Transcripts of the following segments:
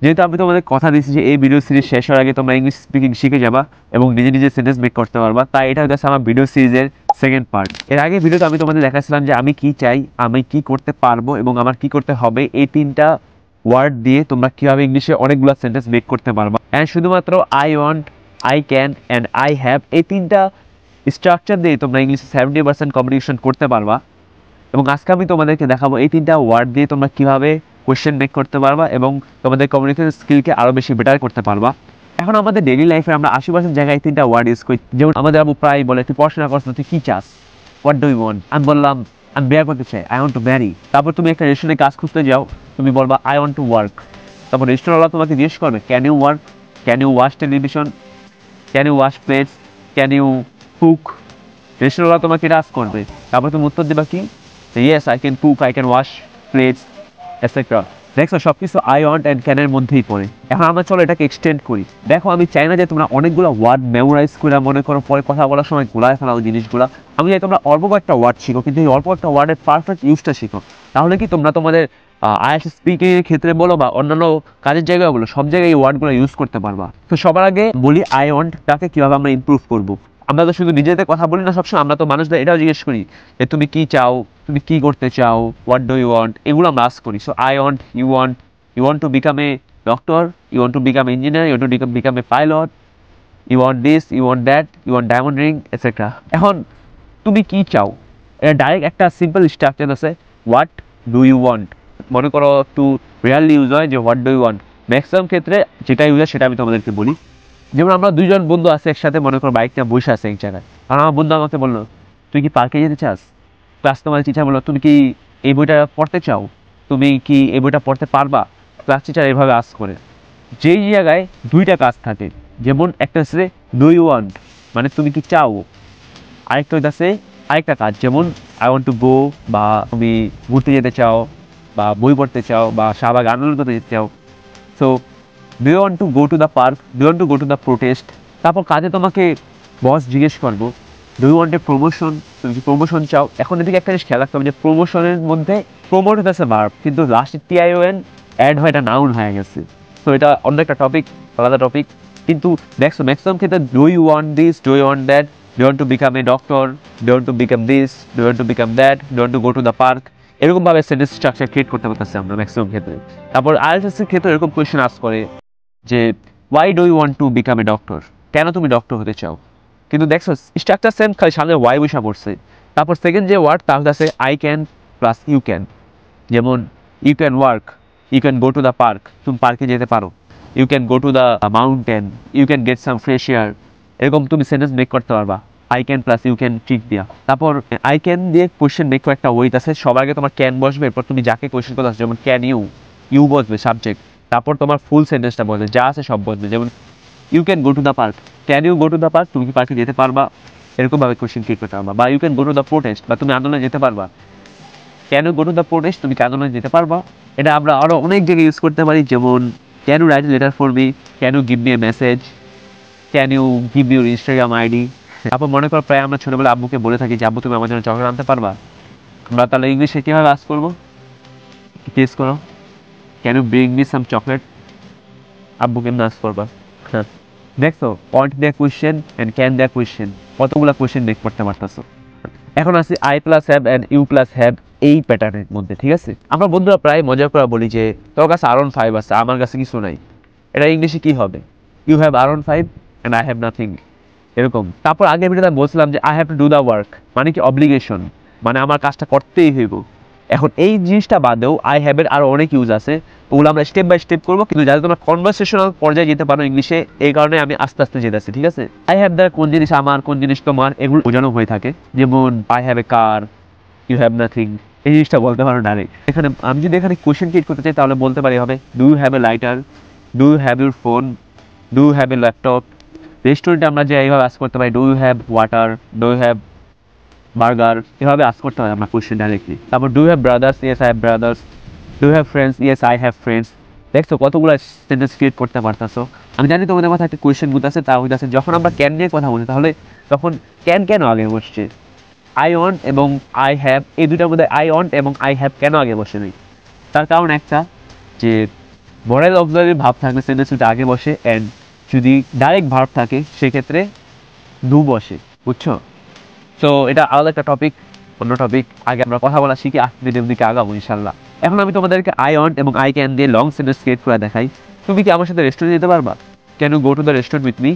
যেহেতু আমি তোমাদের কথা দিচ্ছি যে এই ভিডিও সিরিজ শেষ হওয়ার আগে তোমরা ইংলিশ স্পিকিং শিখে যাবা এবং নিজে নিজে সেন্টেন্স মেক করতে পারবা, তাই এটা হচ্ছে আমার ভিডিও সিরিজের সেকেন্ড পার্ট। এর আগে ভিডিওতে আমি তোমাদের দেখাচ্ছিলাম যে আমি কি চাই, আমি কি করতে পারবো এবং আমার কি করতে হবে, এই তিনটা ওয়ার্ড দিয়ে তোমরা কীভাবে ইংলিশে অনেকগুলো সেন্টেন্স মেক করতে পারবা। অ্যান্ড শুধুমাত্র I want, I can and I have, এই তিনটা স্ট্রাকচার দিয়ে তোমরা ইংলিশে 70% কমিউনিকেশন করতে পারবা। এবং আজকে আমি তোমাদেরকে দেখাবো এই তিনটা ওয়ার্ড দিয়ে তোমরা কীভাবে কোয়েশ্চেন মেক করতে পারবা এবং তোমাদের কমিউনিকেশন স্কিলকে আরও বেশি বেটার করতে পারবা। এখন আমাদের ডেইলি লাইফে আমরা 80% জায়গায় তিনটা ওয়ার্ড ইউজ করি। যেমন আমাদের আবু প্রায় বলে তুই পড়াশোনা করছ, তুই কী চাস, হোয়াট ডু ইউ ওয়ান্ট। আমি বললাম আমি বিয়ে করতে চাই, আই ওয়ান্ট টু ম্যারি। তারপর তুমি একটা রেস্টুরেন্টে কাজ খুঁজতে যাও, তুমি বলবা আই ওয়ান্ট টু ওয়ার্ক। তারপর রেস্টুরেন্টওয়ালা তোমাকে জিজ্ঞেস করবে can you work, can you wash television, can you wash plates, can you cook. রেস্টুরেন্টওয়ালা তোমাকে এটা আস্ক করবে, তারপর তুমি উত্তর দেবা কি, yes I can cook, I can wash plates etcetera. দেখছো সব কিছু আই ওয়ান্ট অ্যান্ড ক্যানের মধ্যেই পড়ে। এখন আমরা চলো এটাকে এক্সটেন্ড করি। দেখো আমি চাই না যে তোমরা অনেকগুলো ওয়ার্ড মেমোরাইজ করে মনে করো পরে কথা বলার সময় গুলায় ফেলা ওই জিনিসগুলো। আমি চাই তোমরা অল্প একটা ওয়ার্ড শিখো, কিন্তু এই অল্প একটা ওয়ার্ডের পারফেক্ট ইউজটা শিখো। তাহলে কি তোমরা তোমাদের আইএলটিএস স্পিকিংয়ের ক্ষেত্রে বলো বা অন্যান্য কাজের জায়গায় বলো, সব জায়গায় এই ওয়ার্ডগুলো ইউজ করতে পারবা। তো সবার আগে বলি আই ওয়ান্টটাকে কীভাবে আমরা ইমপ্রুভ করবো। আমরা তো শুধু নিজেদের কথা বলি না সবসময়, আমরা তো মানুষদের এটাও জিজ্ঞেস করি যে তুমি কি চাও, তুমি কি করতে চাও, হোয়াট ডু ইউ ওয়ান্ট, এগুলো আমরা আস্ক করি। So I want, you want to become a doctor, you want to become engineer, you want to become a pilot, you want this, you want that, you want diamond ring etcetera. এখন তুমি কি চাও, এটা direct একটা simple structure আছে, what do you want. মনে করো একটু রিয়ালি ইউজ হয় যে what do you want, maximum ক্ষেত্রে যেটা ইউজ হয় সেটা আমি তোমাদেরকে বলি। যেমন আমরা দুইজন বন্ধু আছে একসাথে, মনে করো বাইক নিয়ে বসে আছে এক জায়গায়, আর আমার বন্ধু আমাকে বললো তুই কি পার্কে যেতে চাস। ক্লাস তোমার টিচার বললো তুমি কি এই বইটা পড়তে চাও, তুমি কি এই বইটা পড়তে পারবা। ক্লাস টিচার এভাবে আস্ক করে। যেই জায়গায় দুইটা কাজ থাকে, যেমন একটা হচ্ছে ডু ইউ ওয়ান্ট মানে তুমি কি চাও, আরেকটা হইতেছে আরেকটা কাজ, যেমন আই ওয়ান্ট টু গো, বা তুমি ঘুরতে যেতে চাও, বা বই পড়তে চাও, বা শাহবাগ আনন্দ করতে যেতে চাও। So do you want to go to the park, do you want to go to the protest. তারপর কাজে তোমাকে বস জিজ্ঞেস করবো do you want a promotion, তুমি কি প্রমোশন চাও। এখন এদিকে একটা জিনিস খেয়াল রাখতে হবে যে প্রমোশনের মধ্যে প্রমোট হতেছে ভার্ব, কিন্তু লাস্টে টিআইওএন অ্যাড হয়, এটা নাউন হয়ে গেছে। তো এটা অন্য একটা টপিক, আলাদা টপিক। কিন্তু দেখছো ম্যাক্সিমাম ক্ষেত্রে do you want this, do you want that, do you want to become a doctor, do you want to become this, do you want to become that, do you want to go to the park, এরকমভাবে sentence structure create করতে পারতেছি আমরা maximum ক্ষেত্রে। তারপর IELTS এর ক্ষেত্রে এরকম question ask করে যে why do you want to become a doctor, কেন তুমি ডক্টর হতে চাও। কিন্তু দেখছো স্ট্রাকচার সেম, খালি সামনে ওয়াই বসা পড়ছে। তারপর সেকেন্ড যে ওয়ার্ড তাহলে আছে I can plus you can. যেমন you can work, you can go to the park, তুমি পার্কে যেতে পারো, you can go to the mountain, you can get some fresh air. এরকম তুমি সেন্টেন্স মেক করতে পারবা I can plus you can trick দিয়া। তারপর আই ক্যান দিয়ে কোয়েশ্চেন মেক করে একটা ওয়েট আছে, সবার আগে তোমার ক্যান বসবে, এরপর তুমি যাকে কোয়েশ্চেন করতে আসছো, যেমন ক্যান ইউ, ইউ বসবে সাবজেক্ট, তারপর তোমার ফুল সেন্টেন্সটা বসবে, যা আছে সব বসবে। যেমন you can go to the park, can you go to the park, তুমি কি পার্কে যেতে পারবা, এরকমভাবে কোয়েশ্চেন ক্রিয়েট করতে পারবা। বা you can go to the protest, বা তুমি আন্দোলনে যেতে পারবা, can you go to the protest, তুমি কি আন্দোলনে যেতে পারবা। এটা আমরা আরও অনেক জায়গায় ইউজ করতে পারি, যেমন can you write a letter for me, can you give me a message, can you give your Instagram ID. তারপর মনে করো প্রায় আমরা ছোটোবেলা আব্বুকে বলে থাকি যে আব্বু তুমি আমার জন্য চকলেট আনতে পারবা। আমরা তাহলে ইংলিশে কীভাবে আস্ক করবো, গেস করো, can you bring me some chocolate. আব্বু কেমন আস্ক করবা। হ্যাঁ দেখছো, want their question and can their question, কতগুলো কোয়েশ্চেন মেক করতে পারতেছো। এখন আসি I plus have and you plus have, এই প্যাটার্নের মধ্যে। ঠিক আছে, আমরা বন্ধুরা প্রায় মজা করে বলি যে তোর কাছে R15 আছে, আমার কাছে কিছু নাই। এটা ইংলিশে কি হবে, you have R15 and I have nothing, এরকম। তারপর আগের ভিডিওতে আমি বলছিলাম যে I have to do the work, মানে কি অব্লিগেশন, মানে আমার কাজটা করতেই হইব। এখন এই জিনিসটা বাদেও আই হ্যাভের আরও অনেক ইউজ আছে, ওগুলো আমরা স্টেপ বাই স্টেপ করবো, কিন্তু যাতে তোমরা কনভারসেশনাল পর্যায়ে যেতে পারো ইংলিশে, এই কারণে আমি আস্তে আস্তে যেতেছি। ঠিক আছে, আই হ্যাভ দ্বারা কোন জিনিস আমার, কোন জিনিস তোমার, এগুলো বোঝানো হয়ে থাকে। যেমন I have a car, you have nothing, এই জিনিসটা বলতে পারো ডাইরেক্ট। এখানে আমি যদি এখানে কোয়েশ্চেন ক্রিয়েট করতে চাই তাহলে বলতে পারি হবে do you have a lighter, do you have your phone, do you have a laptop. রেস্টুরেন্টে আমরা যে এইভাবে আস্ক করতে পারি do you have water, do you have burger, এভাবে আস্ক করতে হয় আমরা কোয়েশ্চেন ডাইরেক্টলি। তারপর do you have brothers, yes I have brothers, do you have friends, yes I have friends. দেখছো কতগুলো সেন্টেন্স ক্রিয়েট করতে পারতেছো। আমি জানি তোমাদের মাথায় একটা কোয়েশ্চেন বুঝতেছে, তা হইতেছে যখন আমরা ক্যান নিয়ে কথা বলি তাহলে তখন ক্যান কেন আগে বসছে, আই ওয়ান্ট এবং আই হ্যাভ, এই দুটার মধ্যে আই ওয়ান্ট এবং আই হ্যাভ কেন আগে বসে নেই। তার কারণ একটা যে মরাল অক্সিলারি ভাব থাকলে সেন্টেন্সটা আগে বসে, অ্যান্ড যদি ডাইরেক্ট ভার্ব থাকে সেক্ষেত্রে ডু বসে, বুঝছো? সো এটা আলাদা একটা টপিক, অন্য টপিক। আগে আমরা কথা বলা শিখি, ভিডিওর দিকে আগাবো ইনশাল্লাহ। এখন আমি তোমাদেরকে আই ওয়ান্ট এবং আই ক্যান দিয়ে লং সেন্টেন্স ক্রিয়েট করে দেখাই। তুমি কি আমার সাথে রেস্টুরেন্টে যেতে পারবা? Can you go to the restaurant with me?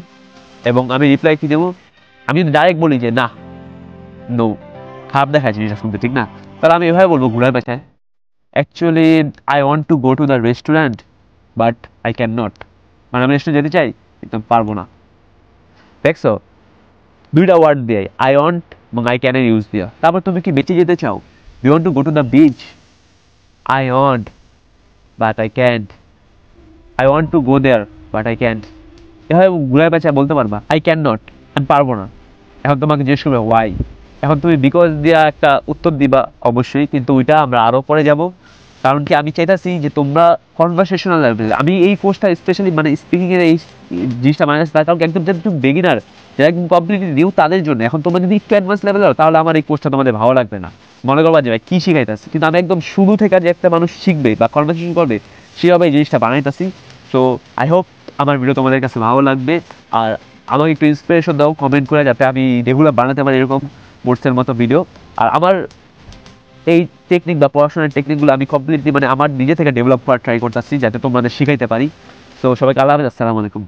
এবং আমি রিপ্লাই কি দেবো? আমি যদি ডাইরেক্ট বলি যে না, নো, খারাপ দেখায় জিনিসটা শুনতে, ঠিক না? তাহলে আমি এভাবে বলবো ঘুরার পেছায়, actually I want to go to the restaurant but I can not. মানে আমি রেস্টুরেন্ট যেতে চাই কিন্তু আমি পারবো না। দেখছো, দুইটা ওয়ার্ড দিয়ে আই ওয়ান্ট এবং আই ক্যানের ইউজ দিয়া। তারপর তুমি কি বেঁচে যেতে চাও? You want to go to the beach? I want but I can't. I want to go there but I can't. এভাবে ঘুরায় পেঁচায় বলতে পারবা আই ক্যান নট, আমি পারবো না। এখন তোমাকে জিজ্ঞেস করবে ওয়াই, এখন তুমি বিকজ দিয়া একটা উত্তর দিবা অবশ্যই, কিন্তু ওইটা আমরা আরও পরে যাব। কারণ কি, আমি চাইতেছি যে তোমরা কনভারসেশনাল লেভেলে, আমি এই কোর্সটা স্পেশালি মানে স্পিকিংয়ের এই জিনিসটা বানাচ্ছি তার কারণ একদম যারা বেগিনার, যারা একদম কমপ্লিটলি নিউ তাদের জন্য। এখন তোমরা যদি একটু অ্যাডভান্স লেভেল হও তাহলে আমার এই কোর্সটা তোমাদের ভালো লাগবে না, মনে করবা যে ভাই কী শিখাইতেছে। কিন্তু আমি একদম শুরু থেকে যে একটা মানুষ শিখবে বা কনভারসেশন করবে সেভাবে এই জিনিসটা বানাইতেছি। সো আই হোপ আমার ভিডিও তোমাদের কাছে ভালো লাগবে। আর আমাকে একটু ইন্সপিরেশন দাও কমেন্ট করে, যাতে আমি রেগুলার বানাতে পারি এরকম কোর্সের মতো ভিডিও। আর আমার এই টেকনিক বা পড়াশোনার টেকনিকগুলো আমি কমপ্লিটলি মানে আমার নিজে থেকে ডেভেলপ করার ট্রাই করতেছি, যাতে তোমাদের শিখাইতে পারি। সো সবাইকে আল্লাহ হাফেজ, আসসালামু আলাইকুম।